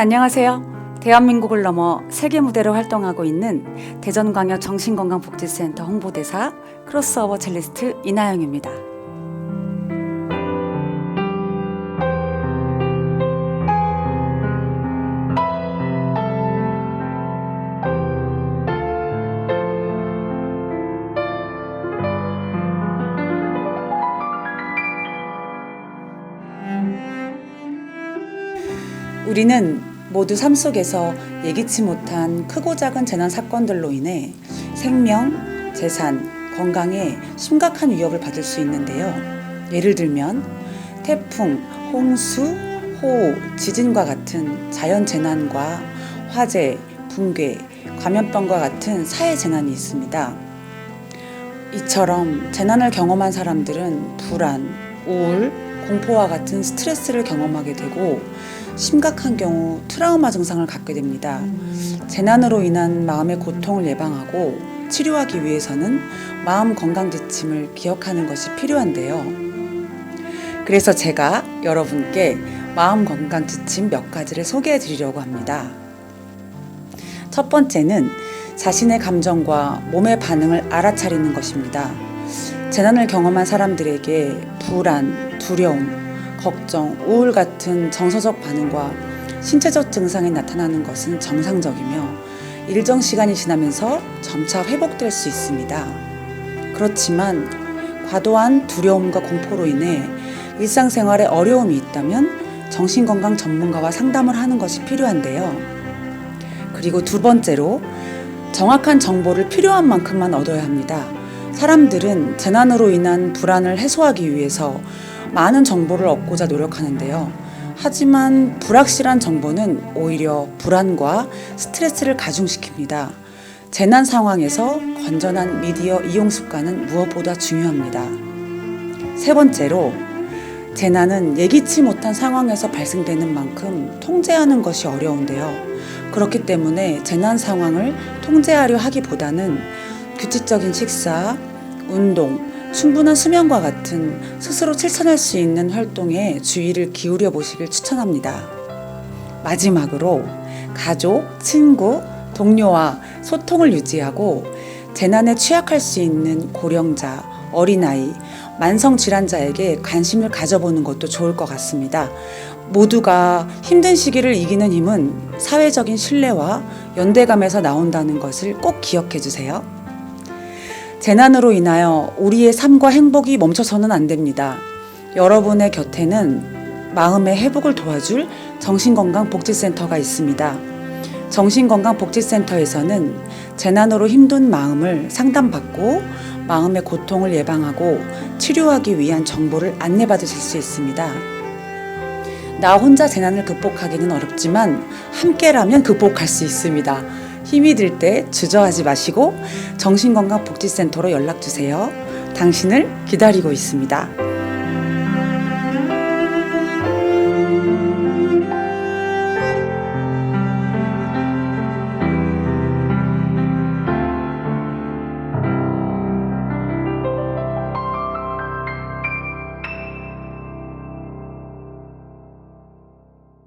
안녕하세요. 대한민국을 넘어 세계 무대로 활동하고 있는 대전광역 정신건강복지센터 홍보대사 크로스오버 첼리스트 이나영입니다. 우리는 모두 삶 속에서 예기치 못한 크고 작은 재난 사건들로 인해 생명, 재산, 건강에 심각한 위협을 받을 수 있는데요. 예를 들면 태풍, 홍수, 호우, 지진과 같은 자연 재난과 화재, 붕괴, 감염병과 같은 사회 재난이 있습니다. 이처럼 재난을 경험한 사람들은 불안, 우울, 공포와 같은 스트레스를 경험하게 되고 심각한 경우 트라우마 증상을 갖게 됩니다. 재난으로 인한 마음의 고통을 예방하고 치료하기 위해서는 마음 건강 지침을 기억하는 것이 필요한데요. 그래서 제가 여러분께 마음 건강 지침 몇 가지를 소개해 드리려고 합니다. 첫 번째는 자신의 감정과 몸의 반응을 알아차리는 것입니다. 재난을 경험한 사람들에게 불안, 두려움, 걱정, 우울 같은 정서적 반응과 신체적 증상이 나타나는 것은 정상적이며 일정 시간이 지나면서 점차 회복될 수 있습니다. 그렇지만 과도한 두려움과 공포로 인해 일상생활에 어려움이 있다면 정신건강 전문가와 상담을 하는 것이 필요한데요. 그리고 두 번째로 정확한 정보를 필요한 만큼만 얻어야 합니다. 사람들은 재난으로 인한 불안을 해소하기 위해서 많은 정보를 얻고자 노력하는데요. 하지만 불확실한 정보는 오히려 불안과 스트레스를 가중시킵니다. 재난 상황에서 건전한 미디어 이용 습관은 무엇보다 중요합니다. 세 번째로, 재난은 예기치 못한 상황에서 발생되는 만큼 통제하는 것이 어려운데요. 그렇기 때문에 재난 상황을 통제하려 하기보다는 규칙적인 식사, 운동, 충분한 수면과 같은 스스로 실천할 수 있는 활동에 주의를 기울여 보시길 추천합니다. 마지막으로 가족, 친구, 동료와 소통을 유지하고 재난에 취약할 수 있는 고령자, 어린아이, 만성질환자에게 관심을 가져보는 것도 좋을 것 같습니다. 모두가 힘든 시기를 이기는 힘은 사회적인 신뢰와 연대감에서 나온다는 것을 꼭 기억해 주세요. 재난으로 인하여 우리의 삶과 행복이 멈춰서는 안 됩니다. 여러분의 곁에는 마음의 회복을 도와줄 정신건강복지센터가 있습니다. 정신건강복지센터에서는 재난으로 힘든 마음을 상담받고 마음의 고통을 예방하고 치료하기 위한 정보를 안내받으실 수 있습니다. 나 혼자 재난을 극복하기는 어렵지만 함께라면 극복할 수 있습니다. 힘이 들 때 주저하지 마시고 정신건강복지센터로 연락주세요. 당신을 기다리고 있습니다.